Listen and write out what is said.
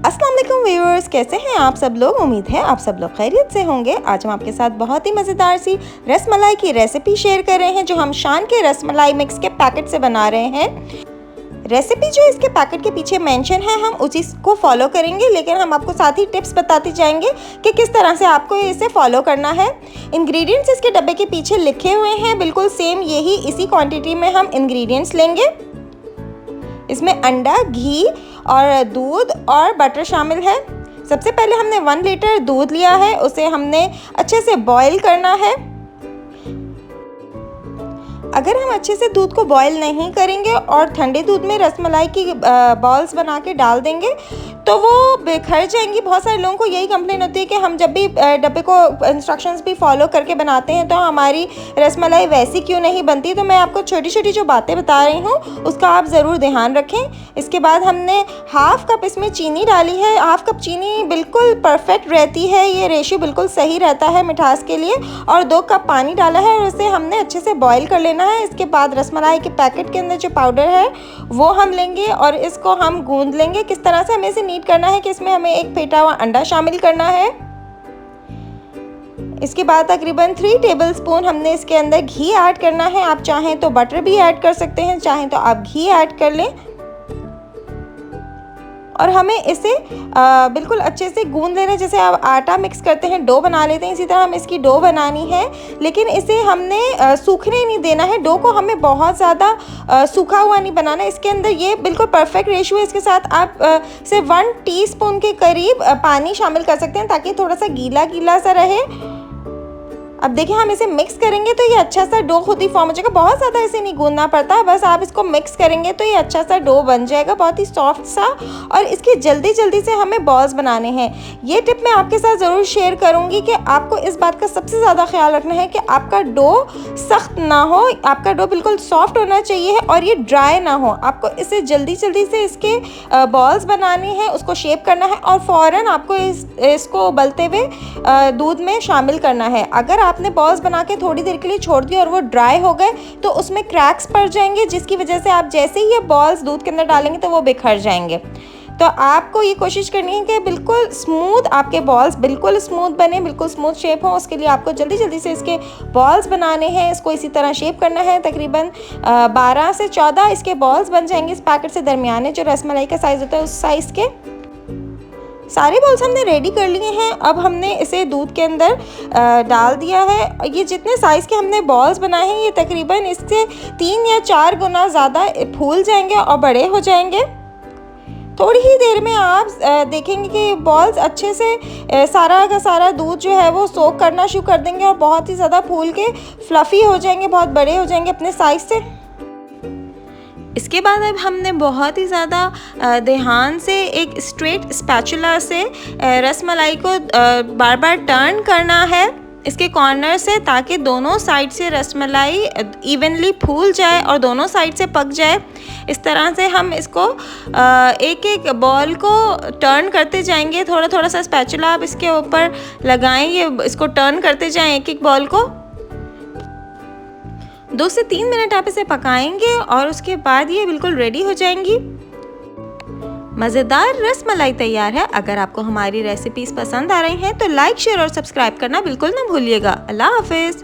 अस्सलाम वालेकुम व्यूअर्स, कैसे हैं आप सब लोग। उम्मीद है आप सब लोग खैरियत से होंगे। आज हम आपके साथ बहुत ही मज़ेदार सी रसमलाई की रेसिपी शेयर कर रहे हैं जो हम शान के रसमलाई मिक्स के पैकेट से बना रहे हैं। रेसिपी जो इसके पैकेट के पीछे मेंशन है हम उसी को फॉलो करेंगे, लेकिन हम आपको साथ ही टिप्स बताते जाएंगे कि किस तरह से आपको इसे फॉलो करना है। इंग्रेडिएंट्स इसके डब्बे के पीछे लिखे हुए हैं, बिल्कुल सेम यही इसी क्वांटिटी में हम इंग्रेडिएंट्स लेंगे। इसमें अंडा, घी और दूध और बटर शामिल है। सबसे पहले हमने 1 लीटर दूध लिया है, उसे हमने अच्छे से बॉईल करना है। अगर हम अच्छे से दूध को बॉईल नहीं करेंगे और ठंडे दूध में रसमलाई की बॉल्स बना के डाल देंगे तो वो बिखर जाएंगी। बहुत सारे लोगों को यही कंप्लेन होती है कि हम जब भी डब्बे को इंस्ट्रक्शंस भी फॉलो करके बनाते हैं तो हमारी रसमलाई वैसी क्यों नहीं बनती। तो मैं आपको छोटी छोटी जो बातें बता रही हूँ उसका आप ज़रूर ध्यान रखें। इसके बाद हमने हाफ़ कप इसमें चीनी डाली है। हाफ़ कप चीनी बिल्कुल परफेक्ट रहती है, ये रेशियो बिल्कुल सही रहता है मिठास के लिए। और 2 कप पानी डाला है और उसे हमने अच्छे से बॉईल कर लेना है। इसके बाद रसमलाई के पैकेट के अंदर जो पाउडर है वो हम लेंगे और इसको हम गूंद लेंगे। किस तरह से हमें इसे नीट करना है कि इसमें हमें एक फेंटा हुआ अंडा शामिल करना है। इसके बाद तकरीबन 3 टेबलस्पून हमने इसके अंदर घी ऐड करना है। आप चाहें तो बटर भी ऐड कर सकते हैं, चाहें तो आप घी ऐड कर लें। और हमें इसे बिल्कुल अच्छे से गूंद लेना है। जैसे आप आटा मिक्स करते हैं, डो बना लेते हैं, इसी तरह हमें इसकी डो बनानी है। लेकिन इसे हमने सूखने नहीं देना है। डो को हमें बहुत ज़्यादा सूखा हुआ नहीं बनाना है। इसके अंदर ये बिल्कुल परफेक्ट रेशियो है। इसके साथ आप सिर्फ 1 टीस्पून के करीब पानी शामिल कर सकते हैं ताकि थोड़ा सा गीला गीला सा रहे। अब देखिए हम इसे मिक्स करेंगे तो ये अच्छा सा डो खुद ही फॉर्म हो जाएगा। बहुत ज़्यादा इसे नहीं गूंदना पड़ता, बस आप इसको मिक्स करेंगे तो ये अच्छा सा डो बन जाएगा, बहुत ही सॉफ्ट सा। और इसके जल्दी जल्दी से हमें बॉल्स बनाने हैं। ये टिप मैं आपके साथ ज़रूर शेयर करूँगी कि आपको इस बात का सबसे ज़्यादा ख्याल रखना है कि आपका डो सख्त ना हो, आपका डो बिल्कुल सॉफ्ट होना चाहिए और ये ड्राई ना हो। आपको इसे जल्दी जल्दी से इसके बॉल्स बनाने हैं, उसको शेप करना है और फ़ौरन आपको इसको उबलते हुए दूध में शामिल करना है। अगर आपने बॉल्स बना के थोड़ी देर के लिए छोड़ दिया और वो ड्राई हो गए तो उसमें क्रैक्स पड़ जाएंगे, जिसकी वजह से आप जैसे ही ये बॉल्स दूध के अंदर डालेंगे तो वो बिखर जाएंगे। तो आपको ये कोशिश करनी है कि बिल्कुल स्मूथ आपके बॉल्स बिल्कुल स्मूथ बने, बिल्कुल स्मूथ शेप हो। उसके लिए आपको जल्दी जल्दी से इसके बॉल्स बनाने हैं। इसको इसी तरह शेप करना है। तकरीबन 12 से 14 इसके बॉल्स बन जाएंगे। इस पैकेट से दरमियाने जो रसमलाई का साइज़ होता है उस साइज़ के सारे बॉल्स हमने रेडी कर लिए हैं। अब हमने इसे दूध के अंदर डाल दिया है। ये जितने साइज़ के हमने बॉल्स बनाए हैं ये तकरीबन इससे 3 या 4 गुना ज़्यादा फूल जाएंगे और बड़े हो जाएंगे। थोड़ी ही देर में आप देखेंगे कि बॉल्स अच्छे से सारा का सारा दूध जो है वो सोक करना शुरू कर देंगे और बहुत ही ज़्यादा फूल के फ्लफ़ी हो जाएंगे, बहुत बड़े हो जाएंगे अपने साइज़ से। इसके बाद अब हमने बहुत ही ज़्यादा ध्यान से एक स्ट्रेट स्पैचुला से रसमलाई को बार बार टर्न करना है इसके कॉर्नर से, ताकि दोनों साइड से रसमलाई इवनली फूल जाए और दोनों साइड से पक जाए। इस तरह से हम इसको एक एक बॉल को टर्न करते जाएंगे। थोड़ा थोड़ा सा स्पैचुला आप इसके ऊपर लगाएं, ये इसको टर्न करते जाएं एक एक बॉल को। 2 से 3 मिनट आप इसे पकाएंगे और उसके बाद ये बिल्कुल रेडी हो जाएंगी। मज़ेदार रसमलाई तैयार है। अगर आपको हमारी रेसिपीज़ पसंद आ रही हैं तो लाइक, शेयर और सब्सक्राइब करना बिल्कुल ना भूलिएगा। अल्लाह हाफिज़।